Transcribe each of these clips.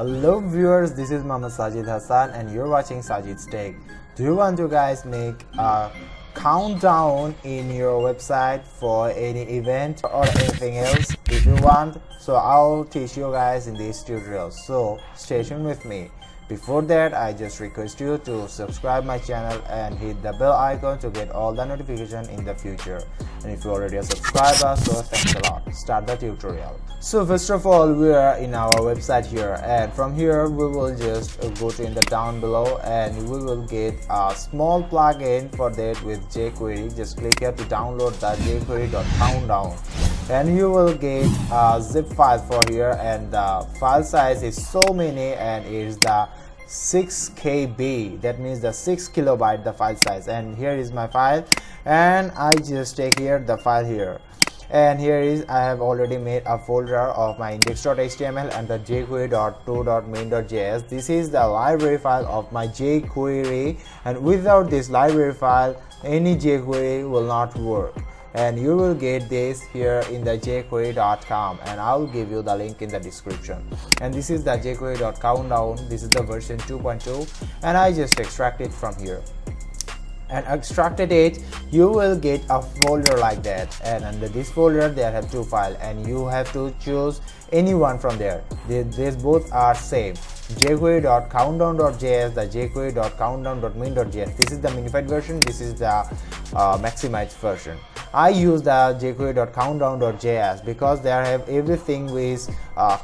Hello viewers, this is Mama Sajid Hassan and you're watching Sajid's Tech. Do you want to guys make a countdown in your website for any event or anything else? If you want, so I'll teach you guys in this tutorial, so stay tuned with me. Before that, I just request you to subscribe my channel and hit the bell icon to get all the notification in the future. And if you're already a subscriber, so thanks a lot. Start the tutorial. So first of all, we are in our website here, and from here we will just go to in the down below and we will get a small plugin for that with jQuery. Just click here to download the jquery.countdown and you will get a zip file for here, and the file size is so many and is the 6 KB, that means the 6 kilobyte the file size. And here is my file, and I just take here the file here, and here is I have already made a folder of my index.html and the jquery.to.main.js. This is the library file of my jQuery, and without this library file any jQuery will not work. And you will get this here in the jquery.com, and I will give you the link in the description. And this is the jquery.countdown. This is the version 2.2, and I just extract it from here. And extracted it, you will get a folder like that, and under this folder there have two files, and you have to choose any one from there. These both are same, jquery.countdown.js, the jquery.countdown.main.js. This is the minified version, this is the maximized version. I use the jquery.countdown.js because they have everything is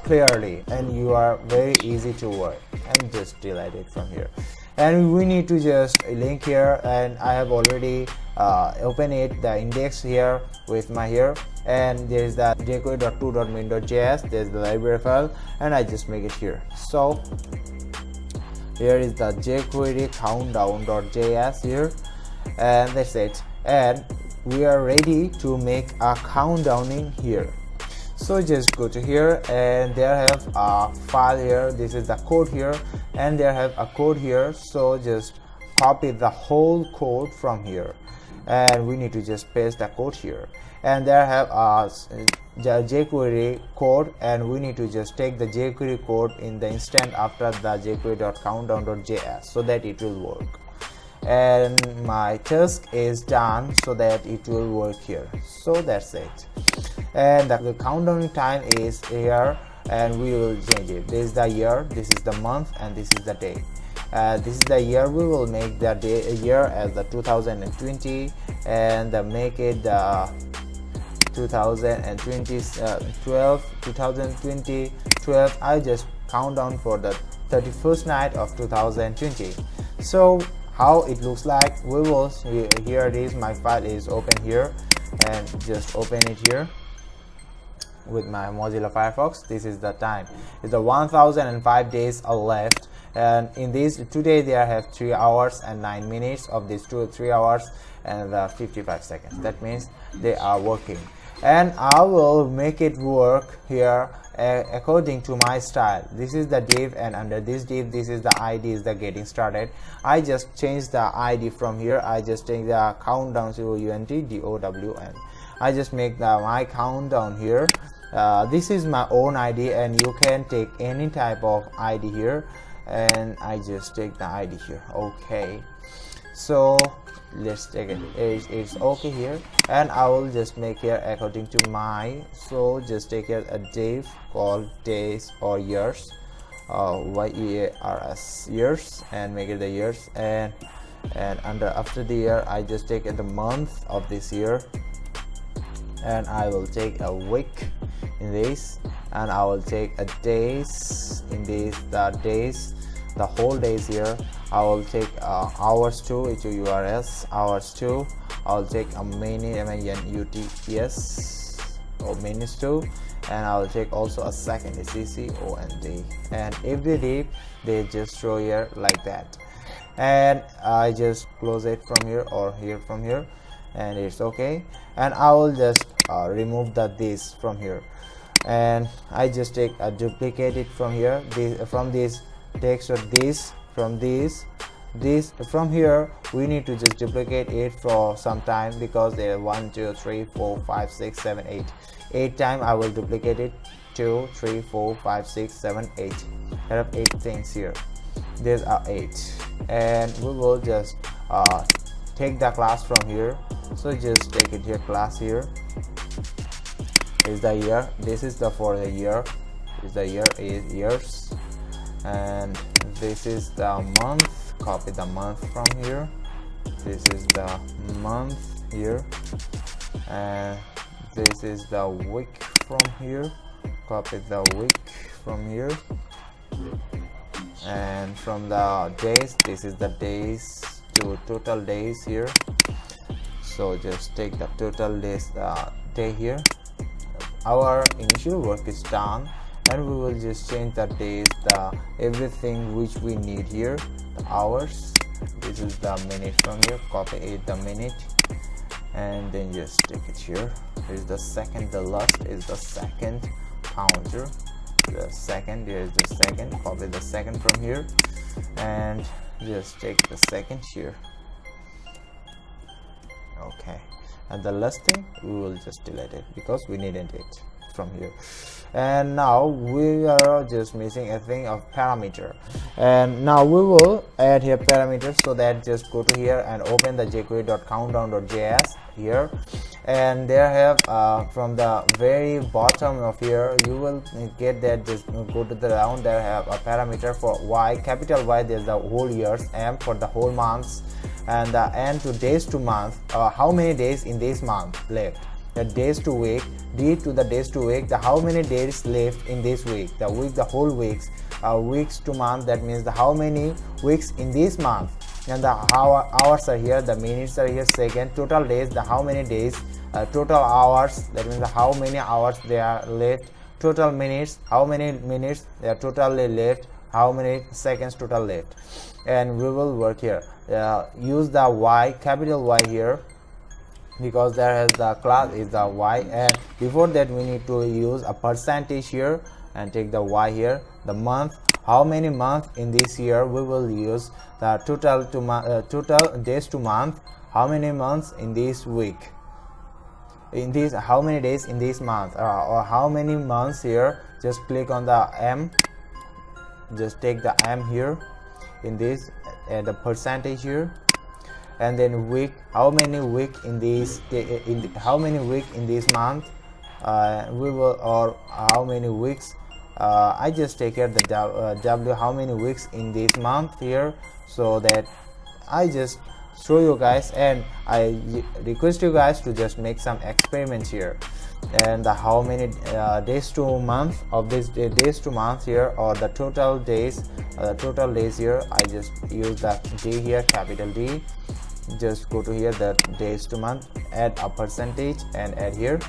clearly, and you are very easy to work. And just delete it from here, and we need to just link here, and I have already open it the index here with my here, and there is the jquery.to.main.js. there's the library file, and I just make it here. So here is the jquery countdown.js here, and that's it, and we are ready to make a countdown in here. So just go to here, and there have a file here, this is the code here, and there have a code here. So just copy the whole code from here, and we need to just paste the code here, and there have a jQuery code, and we need to just take the jQuery code in the instant after the jquery.countdown.js so that it will work. And my task is done so that it will work here. So that's it, and the countdown time is here, and we will change it. This is the year, this is the month, and this is the day. This is the year. We will make the day year as the 2020, and make it the 2020 12. I just count down for the 31st night of 2020. So how it looks like, we will here it is, my file is open here, and just open it here with my Mozilla Firefox. This is the time, it's the 1005 days are left, and in this today they have 3 hours and 9 minutes of these 3 hours and 55 seconds. That means they are working, and I will make it work here according to my style. This is the div, and under this div, this is the ID is the getting started. I just change the ID from here. I just take the countdown countdown. I just make my countdown here. This is my own ID, and you can take any type of ID here, and I just take the ID here. Okay, so let's take it. It's okay here, and I will just make here according to my, so just take here a div called days or years, YEARS, years, and make it the years, and under after the year I just take the month of this year, and I will take a week in this, and I will take a days in this, the days, the whole days here. I will take hours too, HOURS, hours too. I will take a minute, MINUTS, or minutes too, and I will take also a second, SECOND, and every day they just show here like that. And I just close it from here or here from here, and it's okay. And I will just remove this from here, and I just take a duplicate it from here, from this text, or this from this from here. We need to just duplicate it for some time, because there are 1 2 3 4 5 6 7 8 time. I will duplicate it 2 3 4 5 6 7 8 there are 8 things here. There are 8, and we will just take the class from here. So just take it here, class here is the year. This is the for the year, is the year is years, and this is the month. Copy the month from here. This is the month here, and this is the week from here. Copy the week from here, and from the days, this is the days to total days here. So just take the total days day here. Our initial work is done, and we will just change the days, the everything which we need here. The hours, this is the minute from here. Copy it, the minute, and then just take it here. Here's the second, the last is the second counter. The second, here is the second. Copy the second from here, and just take the second here. Okay, and the last thing we will just delete it because we needed it from here. And now we are just missing a thing of parameter, and now we will add here parameters. So that just go to here and open the jquery.countdown.js here, and there have from the very bottom of here you will get that. Just go to the round, there have a parameter for y, capital Y, there's the whole years, m for the whole months, and the n to days to month, how many days in this month left. The days to week, d to the days to week, the how many days left in this week, the week, the whole weeks, weeks to month, that means the how many weeks in this month, and the hours are here, the minutes are here, second, total days, the how many days, total hours, that means the how many hours they are left, total minutes, how many minutes they are totally left, how many seconds total left. And we will work here, use the y, capital Y here, because there has the class is the y, and before that we need to use a percentage here and take the y here. The month, how many months in this year, we will use the total to total days to month, how many months in this week, in this how many days in this month, or how many months here. Just click on the m, just take the m here in this, and the percentage here, and then week, how many week in this how many week in this month, we will, or how many weeks, I just take here the w, how many weeks in this month here, so that I just show you guys, and I request you guys to just make some experiments here. And the how many days to month of this days to month here, or the total days here, I just use the d here, capital D. Just go to here, the days to month, add a percentage and add here.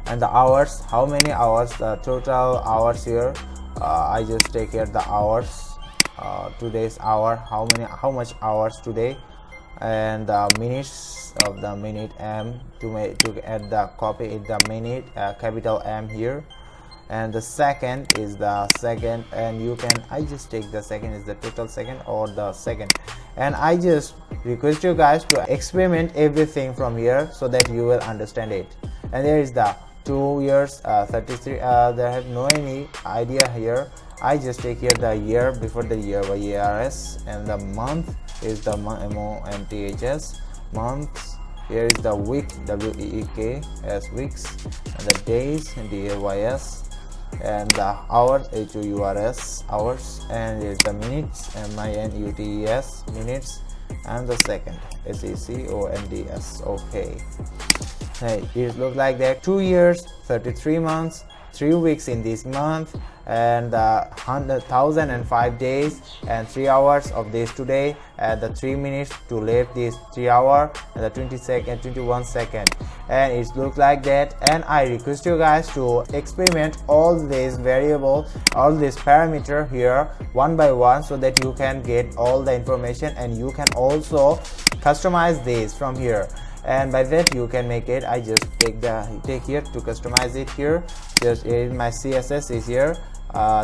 And the hours, how many hours, the total hours here, I just take here the hours, today's hour, how much hours today, and the minutes of the minute m, to add the copy it the minute, capital M here. And the second is the second, and you can, I just take the second is the total second or the second, and I just request you guys to experiment everything from here so that you will understand it. And there is the 2 years 33, there have no any idea here. I just take here the year before the year, years, and the month is the months, months. Here is the week, week as weeks, and the days, days, and the hours, hours, hours, and is the minutes, minutes, minutes, and the second, seconds. Okay, hey, it looks like that. 2 years 33 months, 3 weeks in this month, and 100,005 days, and 3 hours of this today, and the 3 minutes to left this 3 hour, and the 21 second, and it looks like that. And I request you guys to experiment all these variable, all this parameter here one by one, so that you can get all the information, and you can also customize this from here. And by that you can make it. I just take here to customize it here. Just my CSS is here,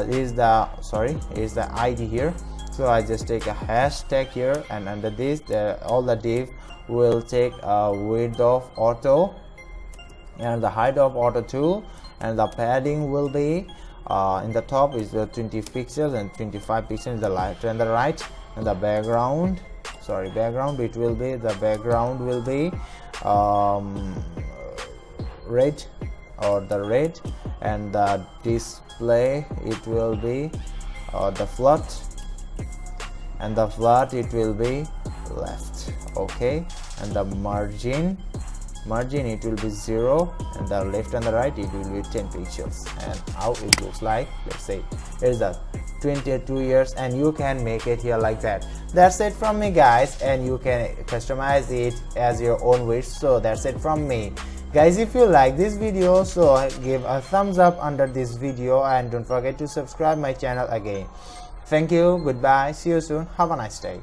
is the ID here. So I just take a hashtag here, and under this all the div will take width of auto and the height of auto 2, and the padding will be in the top is the 20 pixels and 25 pixels the left and the right. And the background, it will be, the background will be red, or the red, and the display it will be the float, and the float it will be left. Okay, and the margin it will be 0, and the left and the right it will be 10 pixels. And how it looks like, let's say here's the 22 years, and you can make it here like that. That's it from me, guys, and you can customize it as your own wish. So that's it from me, guys. If you like this video, so give a thumbs up under this video, and don't forget to subscribe my channel again. Thank you, goodbye, see you soon, have a nice day.